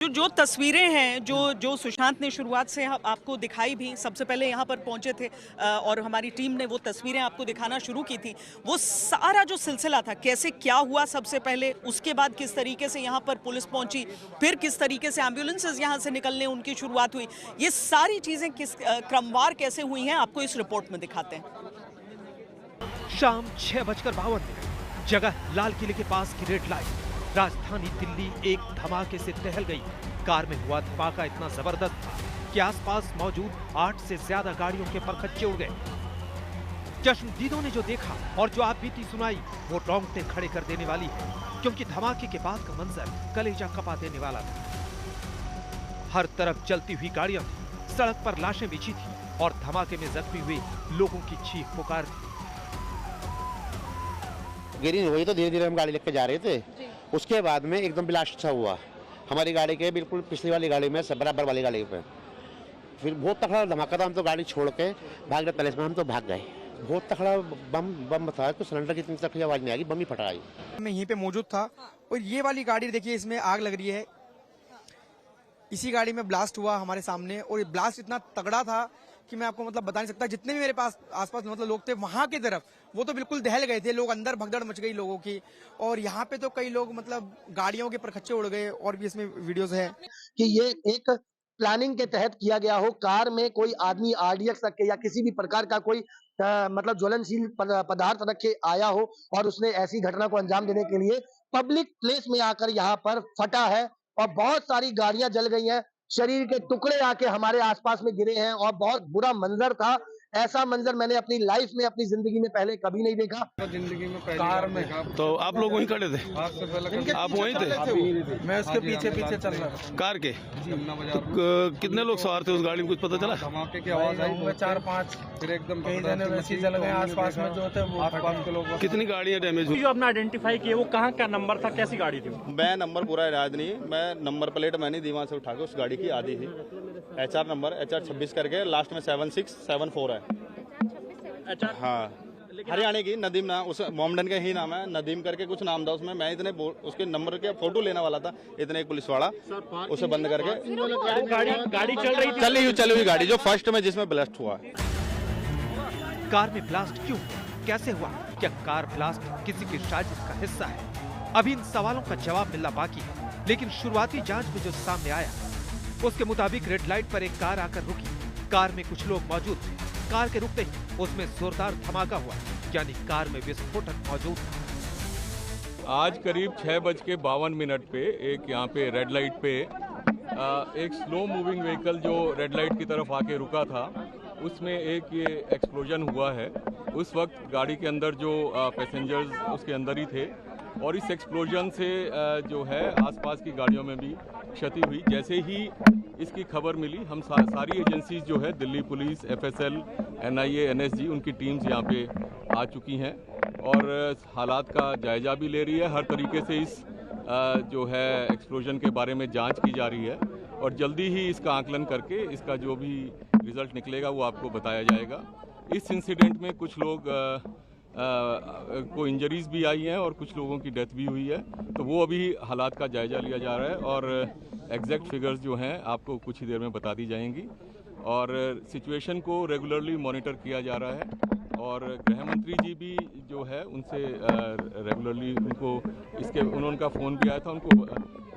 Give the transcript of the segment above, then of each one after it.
जो तस्वीरें हैं जो सुशांत ने शुरुआत से आपको दिखाई भी, सबसे पहले यहाँ पर पहुंचे थे और हमारी टीम ने वो तस्वीरें आपको दिखाना शुरू की थी। वो सारा जो सिलसिला था, कैसे क्या हुआ सबसे पहले, उसके बाद किस तरीके से यहाँ पर पुलिस पहुंची, फिर किस तरीके से एम्बुलेंसेज यहाँ से निकलने उनकी शुरुआत हुई, ये सारी चीज़ें किस क्रमवार कैसे हुई हैं, आपको इस रिपोर्ट में दिखाते हैं। शाम 6:52, जगह लाल किले के पास की रेड लाइट। राजधानी दिल्ली एक धमाके से टहल गई। कार में हुआ धमाका इतना जबरदस्त था कि आसपास मौजूद 8 से ज्यादा गाड़ियों के परखच्चे उड़ गए। चश्मदीदों ने जो देखा और जो आप बीती सुनाई, वो रोंगटे खड़े कर देने वाली है, क्योंकि धमाके के बाद का मंजर कलेजा कपा देने वाला था। हर तरफ जलती हुई गाड़ियां थी, सड़क पर लाशें बिछी थी और धमाके में जख्मी हुए लोगों की चीख पुकार थी। गिरी नहीं हुई तो धीरे धीरे हम गाड़ी लेके जा रहे थे। उसके बाद में एकदम ब्लास्ट सा हुआ हमारी गाड़ी के बिल्कुल पिछली वाली गाड़ी में, बराबर वाली गाड़ी पे। फिर बहुत तगड़ा धमाका था। हम तो गाड़ी छोड़ के भाग रहे तलेस में, हम तो भाग गए। बहुत तगड़ा बम था, तो सिलेंडर की इतनी तक आवाज नहीं आई, बम ही फटा आई। मैं यहीं पे मौजूद था और ये वाली गाड़ी देखिए, इसमें आग लग रही है। इसी गाड़ी में ब्लास्ट हुआ हमारे सामने और ये ब्लास्ट इतना तगड़ा था कि मैं आपको मतलब बता नहीं सकता। जितने भी मेरे पास आसपास मतलब लोग थे वहां की तरफ, वो तो बिल्कुल दहल गए थे। लोग अंदर भगदड़ मच गई लोगों की, और यहाँ पे तो कई लोग मतलब गाड़ियों के परखच्चे उड़ गए। और भी इसमें वीडियोस है कि ये एक प्लानिंग के तहत किया गया हो। कार में कोई आदमी आरडीएक्स रख के या किसी भी प्रकार का कोई मतलब ज्वलनशील पदार्थ रख के आया हो और उसने ऐसी घटना को अंजाम देने के लिए पब्लिक प्लेस में आकर यहाँ पर फटा है और बहुत सारी गाड़ियां जल गई हैं। शरीर के टुकड़े आके हमारे आसपास में गिरे हैं और बहुत बुरा मंजर था। ऐसा मंजर मैंने अपनी लाइफ में, अपनी जिंदगी में पहले कभी नहीं देखा। जिंदगी में कार में तो आप लोग वहीं खड़े थे? आप वहीं थे? मैं उसके पीछे पीछे चल रहा था कार के। तो कितने लोग सवार थे उस गाड़ी में, कुछ पता चला? धमाके की आवाज आई, 4-5 फिर एकदम कई जने वैसे जल गए। आसपास में जो थे वो आसपास के लोग। कितनी गाड़ियां डैमेज हुई? जो आपने आइडेंटिफाई किए वो कहाँ का नंबर था, कैसी गाड़ी थी? मैं नंबर पूरा याद नहीं, मैं नंबर प्लेट मैंने दीवार से उठा के उस गाड़ी की आधी थी। HR नंबर HR 26 करके लास्ट में 7674 है। हाँ, हरियाणा की नदीम नाम, उस मोमडन का ही नाम है, नदीम करके कुछ नाम था उसमें। मैं इतने उसके नंबर के फोटो लेने वाला था, इतने एक पुलिस वाला उसे बंद करके गाड़ी चली हुई गाड़ी जो फर्स्ट में जिसमें ब्लास्ट हुआ। कार में ब्लास्ट क्यों, कैसे हुआ, क्या कार ब्लास्ट किसी की साजिश का हिस्सा है? अभी इन सवालों का जवाब मिलना बाकी है, लेकिन शुरुआती जांच में जो सामने आया उसके मुताबिक रेड लाइट पर एक कार आकर रुकी। कार में कुछ लोग मौजूद थे। कार के रुकते ही उसमें जोरदार धमाका हुआ, यानी कार में विस्फोटक मौजूद था। आज करीब 6:52 पे एक यहाँ पे रेड लाइट पे एक स्लो मूविंग व्हीकल जो रेड लाइट की तरफ आके रुका था, उसमें एक ये एक्सप्लोजन हुआ है। उस वक्त गाड़ी के अंदर जो पैसेंजर्स उसके अंदर ही थे और इस एक्सप्लोजन से जो है आसपास की गाड़ियों में भी क्षति हुई। जैसे ही इसकी खबर मिली, हम सारी एजेंसीज जो है, Delhi police, FSL, NIA, NSG, उनकी टीम्स यहाँ पे आ चुकी हैं और हालात का जायजा भी ले रही है। हर तरीके से इस जो है एक्सप्लोजन के बारे में जांच की जा रही है और जल्दी ही इसका आकलन करके इसका जो भी रिजल्ट निकलेगा वो आपको बताया जाएगा। इस इंसिडेंट में कुछ लोग को इंजरीज भी आई हैं और कुछ लोगों की डेथ भी हुई है, तो वो अभी हालात का जायजा लिया जा रहा है और एग्जैक्ट फिगर्स जो हैं आपको कुछ ही देर में बता दी जाएंगी। और सिचुएशन को रेगुलरली मॉनिटर किया जा रहा है और गृह मंत्री जी भी जो है उनसे रेगुलरली उनका फ़ोन भी आया था, उनको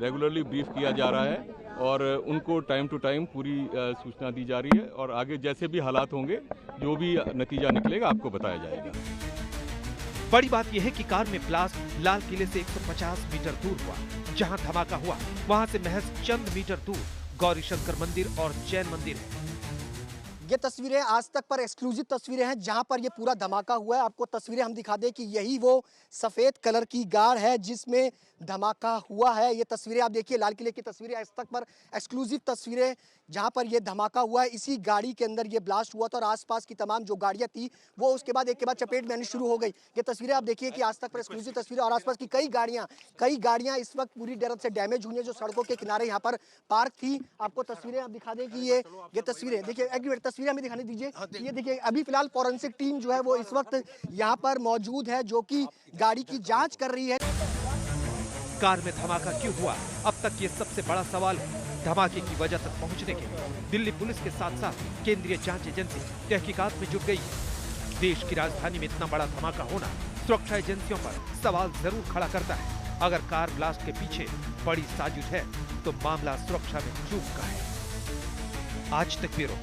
रेगुलरली ब्रीफ किया जा रहा है और उनको टाइम टू टाइम पूरी सूचना दी जा रही है और आगे जैसे भी हालात होंगे, जो भी नतीजा निकलेगा आपको बताया जाएगा। बड़ी बात यह है कि कार में ब्लास्ट लाल किले से 150 मीटर दूर हुआ। जहां धमाका हुआ वहां से महज चंद मीटर दूर गौरी शंकर मंदिर और जैन मंदिर है। ये तस्वीरें आज तक पर एक्सक्लूसिव तस्वीरें हैं जहां पर ये पूरा धमाका हुआ है। आपको तस्वीरें हम दिखा दें कि यही वो सफेद कलर की कार है जिसमें धमाका हुआ है। ये तस्वीरें आप देखिए, लाल किले की तस्वीरें, आज तक पर एक्सक्लूसिव तस्वीरें जहां पर ये धमाका हुआ है। इसी गाड़ी के अंदर ये ब्लास्ट हुआ था और आसपास की तमाम जो गाड़ियां थी वो उसके बाद एक के बाद चपेट में आनी शुरू हो गई। ये तस्वीरें आप देखिए कि आज तक पर एक्सक्लूसिव तस्वीरें और आसपास की कई गाड़ियां इस वक्त पूरी तरह से डैमेज हुई हैं जो सड़कों के किनारे यहाँ पर पार्क थी। आपको तस्वीरें आप दिखा दें कि ये तस्वीरें देखिए, एक तस्वीरें हमें दिखाने दीजिए। ये देखिए, अभी फिलहाल फॉरेंसिक टीम जो है वो इस वक्त यहाँ पर मौजूद है जो कि गाड़ी की जांच कर रही है। कार में धमाका क्यों हुआ, अब तक ये सबसे बड़ा सवाल है। धमाके की वजह तक पहुंचने के लिए दिल्ली पुलिस के साथ साथ केंद्रीय जांच एजेंसी तहकीकात में जुट गई। देश की राजधानी में इतना बड़ा धमाका होना सुरक्षा एजेंसियों पर सवाल जरूर खड़ा करता है। अगर कार ब्लास्ट के पीछे बड़ी साजिश है तो मामला सुरक्षा में चूक का है। आज तक ब्यूरो।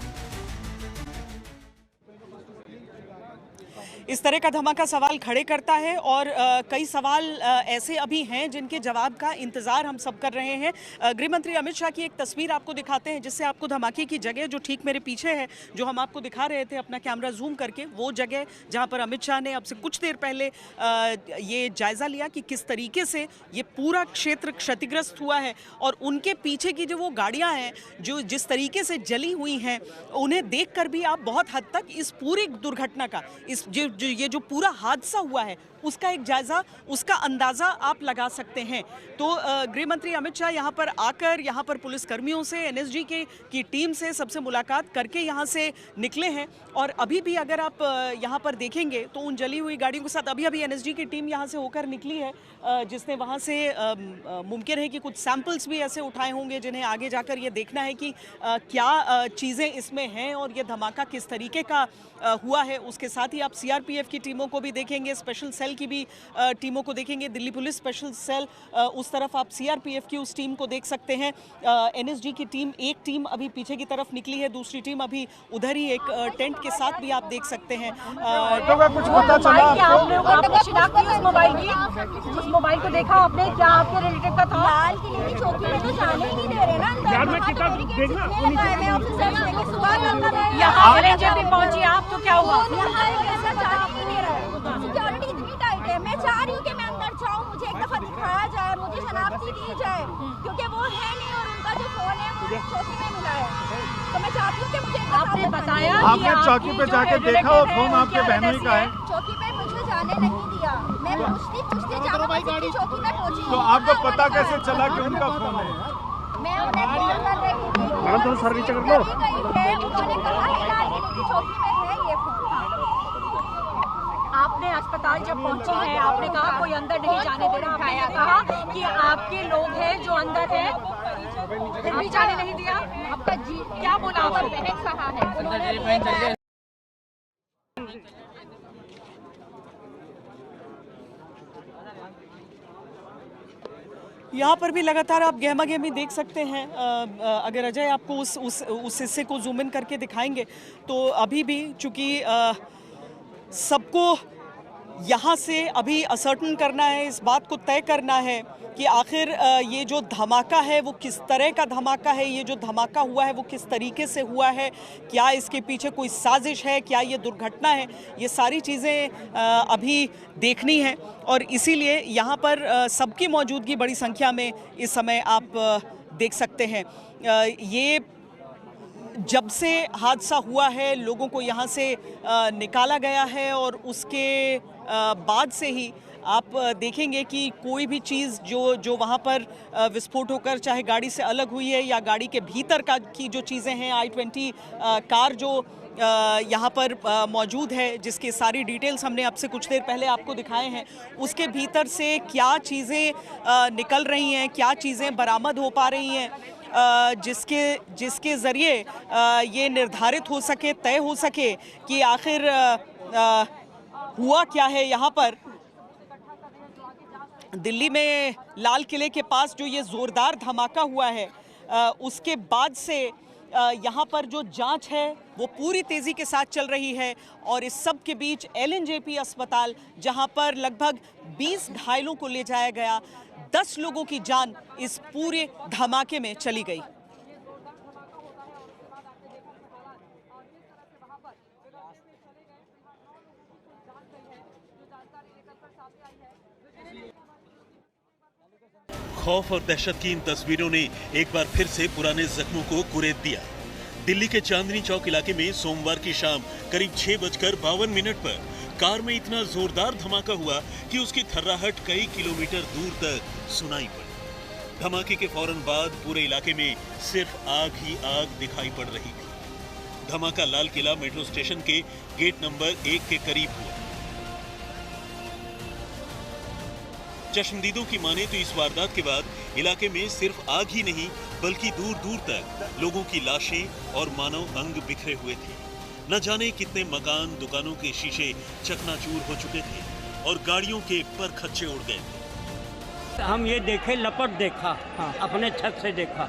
इस तरह का धमाका सवाल खड़े करता है और कई सवाल ऐसे अभी हैं जिनके जवाब का इंतजार हम सब कर रहे हैं। गृह मंत्री अमित शाह की एक तस्वीर आपको दिखाते हैं जिससे आपको धमाके की जगह जो ठीक मेरे पीछे है, जो हम आपको दिखा रहे थे अपना कैमरा जूम करके, वो जगह जहां पर अमित शाह ने अब से कुछ देर पहले ये जायजा लिया कि किस तरीके से ये पूरा क्षेत्र क्षतिग्रस्त हुआ है और उनके पीछे की जो वो गाड़ियां हैं जो जिस तरीके से जली हुई हैं, उन्हें देखकर भी आप बहुत हद तक इस पूरी दुर्घटना का, इस ये जो पूरा हादसा हुआ है उसका एक जायजा, उसका अंदाजा आप लगा सकते हैं। तो गृह मंत्री अमित शाह यहाँ पर आकर यहाँ पर पुलिसकर्मियों से, एनएसजी की टीम से सबसे मुलाकात करके यहाँ से निकले हैं और अभी भी अगर आप यहाँ पर देखेंगे तो उन जली हुई गाड़ियों के साथ अभी एनएसजी की टीम यहाँ से होकर निकली है, जिसने वहाँ से मुमकिन है कि कुछ सैंपल्स भी ऐसे उठाए होंगे जिन्हें आगे जाकर ये देखना है कि क्या चीज़ें इसमें हैं और ये धमाका किस तरीके का हुआ है। उसके साथ ही आप सीआरपीएफ की टीमों को भी देखेंगे, स्पेशल सेल की भी टीमों को देखेंगे, दिल्ली पुलिस स्पेशल सेल, उस तरफ आप सीआरपीएफ की उस टीम को देख सकते हैं। एनएसजी की टीम, एक टीम अभी पीछे की तरफ निकली है, दूसरी टीम अभी उधर ही एक टेंट के साथ भी आप देख सकते हैं। कुछ पता चला आपने शिनाख्त की उस मोबाइल की, उस मोबाइल को देखा आपने, क्या आपके रिलेटिव का था? लाल किले की चौकी में तो जाने ही नहीं दे रहे ना यार, मैं कितना देखना यहाँ एलएनजे पहुंची आप तो क्या हुआ? सिक्योरिटी इतनी टाइट है, मैं चाह रही हूँ कि मैं अंदर जाऊँ, मुझे एक दफा दिखाया जाए, मुझे शनाख्ती दी जाए, क्योंकि वो है नहीं और उनका जो फोन है वो चौकी में मिला है, तो मैं चाहती हूँ कि मुझे आपने बताया, आपने चौकी पे जाके देखा वो फोन आपके बहनोई का है? चौकी पे मुझे जाने नहीं दिया, मैं पूछती जाकर चौकी में पहुंची। तो आपको पता कैसे चला कि उनका फोन है? मैं उन्हें कॉल कर रही थी, मैडम थोड़ा सर नीचे कर लो, उन्होंने कहा है लाल किले की चौकी में है ये फोन। आपने अस्पताल जब पहुंची है आपने कहा कोई अंदर नहीं जाने दे रहा, आपने कहा कि आपके लोग हैं जो अंदर हैं, फिर भी जाने नहीं दिया, आपका जी क्या बोला? आपका बहन कहा है यहाँ पर भी लगातार आप गहमा गहमी देख सकते हैं। अगर अजय आपको उस हिस्से को जूम इन करके दिखाएंगे तो अभी भी चूँकि सबको यहाँ से अभी असर्टन करना है, इस बात को तय करना है कि आखिर ये जो धमाका है वो किस तरह का धमाका है, ये जो धमाका हुआ है वो किस तरीके से हुआ है, क्या इसके पीछे कोई साजिश है, क्या ये दुर्घटना है, ये सारी चीज़ें अभी देखनी है। और इसीलिए यहाँ पर सबकी मौजूदगी बड़ी संख्या में इस समय आप देख सकते हैं। ये जब से हादसा हुआ है लोगों को यहाँ से निकाला गया है और उसके बाद से ही आप देखेंगे कि कोई भी चीज़ जो वहाँ पर विस्फोट होकर चाहे गाड़ी से अलग हुई है या गाड़ी के भीतर की जो चीज़ें हैं, i20 कार जो यहाँ पर मौजूद है, जिसकी सारी डिटेल्स हमने अब से कुछ देर पहले आपको दिखाए हैं, उसके भीतर से क्या चीज़ें निकल रही हैं, क्या चीज़ें बरामद हो पा रही हैं, जिसके ज़रिए ये निर्धारित हो सके, तय हो सके कि आखिर हुआ क्या है। यहाँ पर दिल्ली में लाल किले के पास जो ये ज़ोरदार धमाका हुआ है, उसके बाद से यहाँ पर जो जांच है वो पूरी तेज़ी के साथ चल रही है और इस सब के बीच एलएनजेपी अस्पताल, जहाँ पर लगभग 20 घायलों को ले जाया गया, 10 लोगों की जान इस पूरे धमाके में चली गई। खौफ और दहशत की इन तस्वीरों ने एक बार फिर से पुराने जख्मों को कुरेद दिया। दिल्ली के चांदनी चौक इलाके में सोमवार की शाम करीब 6:52 पर कार में इतना जोरदार धमाका हुआ कि उसकी थर्राहट कई किलोमीटर दूर तक सुनाई पड़ी। धमाके के फौरन बाद पूरे इलाके में सिर्फ आग ही आग दिखाई पड़ रही थी। धमाका लाल किला मेट्रो स्टेशन के गेट नंबर 1 के करीब हुआ। चश्मदीदों की माने तो इस वारदात के बाद इलाके में सिर्फ आग ही नहीं बल्कि दूर दूर तक लोगों की लाशें और मानव अंग बिखरे हुए थे। न जाने कितने मकान, दुकानों के शीशे चकनाचूर हो चुके थे और गाड़ियों के पर खच्चे उड़ गए थे। हम ये देखे, लपट देखा, अपने छत से देखा,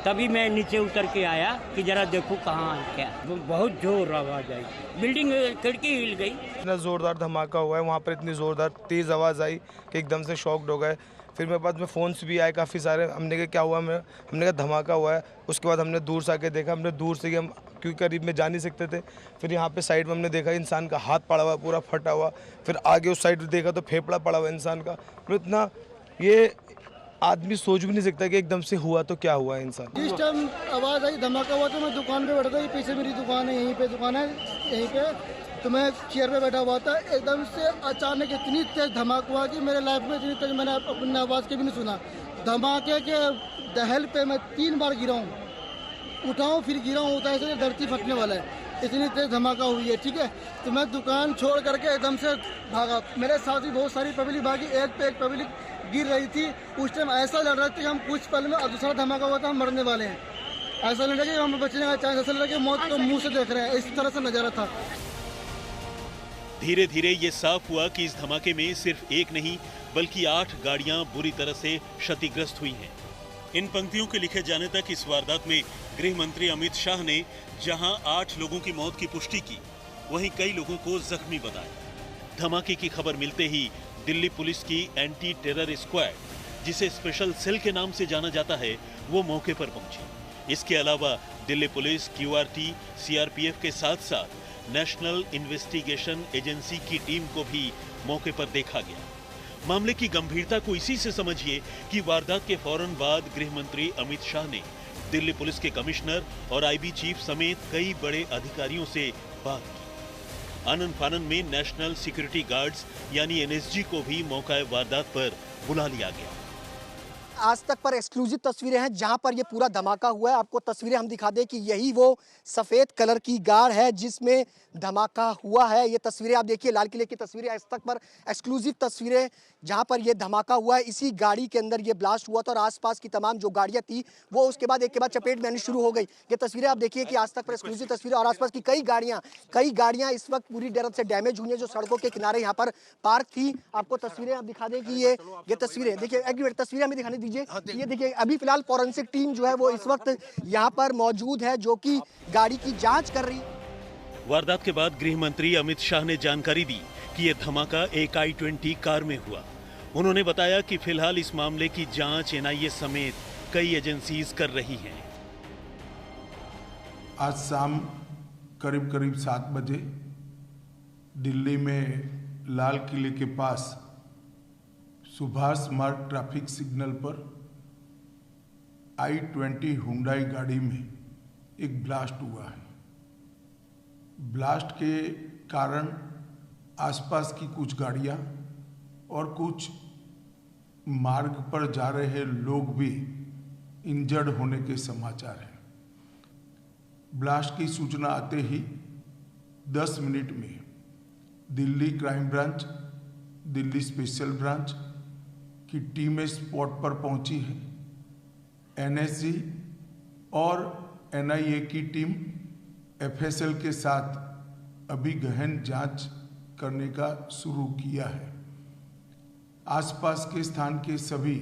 तभी मैं नीचे उतर के आया कि जरा देखूं कहाँ क्या। बहुत जोर आवाज आई, बिल्डिंग खिड़की हिल गई। इतना जोरदार धमाका हुआ है, वहाँ पर इतनी जोरदार तेज आवाज़ आई कि एकदम से शॉक्ड हो गए। फिर मेरे पास में फ़ोन्स भी आए काफ़ी सारे। हमने कहा क्या हुआ, हमने कहा धमाका हुआ है। उसके बाद हमने दूर से आके देखा, हमने दूर से हम क्योंकि करीब में जा नहीं सकते थे। फिर यहाँ पे साइड में हमने देखा इंसान का हाथ पड़ा हुआ, पूरा फटा हुआ। फिर आगे उस साइड देखा तो फेफड़ा पड़ा हुआ इंसान का। फिर इतना ये आदमी सोच भी नहीं सकता कि एकदम से हुआ तो क्या हुआ इंसान। जिस टाइम आवाज़ आई, धमाका हुआ, तो मैं दुकान पे बैठा था। पीछे मेरी दुकान है, यहीं पे दुकान है, यहीं पे। तो मैं चेयर पे बैठा हुआ था। एकदम से अचानक इतनी तेज धमाका हुआ कि मेरे लाइफ में इतनी तेज मैंने अपनी आवाज़ के भी नहीं सुना। धमाके के दहल पे मैं 3 बार गिरा हूँ, उठाऊँ फिर गिरा हूँ, उठा ऐसे धरती फटने वाला है। इतनी तेज धमाका हुई है, ठीक है। तो मैं दुकान छोड़ करके एकदम से भागा। मेरे साथ भी बहुत सारी पब्लिक भागी, एक पे एक पब्लिक गिर रही थी। उस टाइम ऐसा लग रहा था कि हम कुछ पल में दूसरा धमाका हुआ था, हम मरने वाले हैं। ऐसा लग रहा कि हम बचने का चांस, ऐसा लग रहा कि मौत को मुंह से देख रहे हैं। इस तरह से नजारा था। धीरे धीरे ये साफ हुआ कि इस धमाके में सिर्फ एक नहीं बल्कि 8 गाड़ियां बुरी तरह से क्षतिग्रस्त हुई हैं। इन पंक्तियों के लिखे जाने तक इस वारदात में गृह मंत्री अमित शाह ने जहां 8 लोगों की मौत की पुष्टि की, वहीं कई लोगों को जख्मी बताया। धमाके की खबर मिलते ही दिल्ली पुलिस की एंटी टेरर स्क्वाड, जिसे स्पेशल सेल के नाम से जाना जाता है, वो मौके पर पहुंची। इसके अलावा दिल्ली पुलिस, QRT, CRPF के साथ साथ नेशनल इन्वेस्टिगेशन एजेंसी की टीम को भी मौके पर देखा गया। मामले की गंभीरता को इसी से समझिए कि वारदात के फौरन बाद गृह मंत्री अमित शाह ने दिल्ली पुलिस के कमिश्नर और IB चीफ समेत कई बड़े अधिकारियों से बात की। आनन फानन में नेशनल सिक्योरिटी गार्ड्स यानी NSG को भी मौका वारदात पर बुला लिया गया। आज तक पर एक्सक्लूसिव तस्वीरें हैं जहां पर ये पूरा धमाका हुआ है। आपको तस्वीरें हम दिखा दें कि यही वो सफेद कलर की कार है जिसमें धमाका हुआ है। ये तस्वीरें आप देखिए, लाल किले की तस्वीरें, आज तक पर एक्सक्लूसिव तस्वीरें जहां पर ये धमाका हुआ है। इसी गाड़ी के अंदर ये ब्लास्ट हुआ था और आसपास की तमाम जो गाड़ियां थी वो उसके बाद एक के बाद चपेट में आनी शुरू हो गई। ये तस्वीरें आप देखिए कि आज तक पर एक्सक्लूसिव तस्वीरें और आसपास की कई गाड़ियां इस वक्त पूरी तरह से डैमेज हुई हैं जो सड़कों के किनारे यहाँ पर पार्क थी। आपको तस्वीरें आप दिखा दें कि ये तस्वीरें देखिए, एक मिनट तस्वीरें हमें दिखाने दीजिए। ये देखिए, अभी फिलहाल फॉरेंसिक टीम जो है वो इस वक्त यहाँ पर मौजूद है जो कि गाड़ी की जांच कर रही है। वारदात के बाद गृह मंत्री अमित शाह ने जानकारी दी कि यह धमाका एक I-20 कार में हुआ। उन्होंने बताया कि फिलहाल इस मामले की जांच NIA समेत कई एजेंसीज कर रही हैं। आज शाम करीब 7 बजे दिल्ली में लाल किले के पास सुभाष मार्ग ट्रैफिक सिग्नल पर I-20 हुंडई गाड़ी में एक ब्लास्ट हुआ है। ब्लास्ट के कारण आसपास की कुछ गाड़ियां और कुछ मार्ग पर जा रहे लोग भी इंजर्ड होने के समाचार हैं। ब्लास्ट की सूचना आते ही 10 मिनट में Delhi crime branch, Delhi special branch की टीमें स्पॉट पर पहुंची है। NSG और NIA की टीम FSL के साथ अभी गहन जांच करने का शुरू किया है। आसपास के स्थान के सभी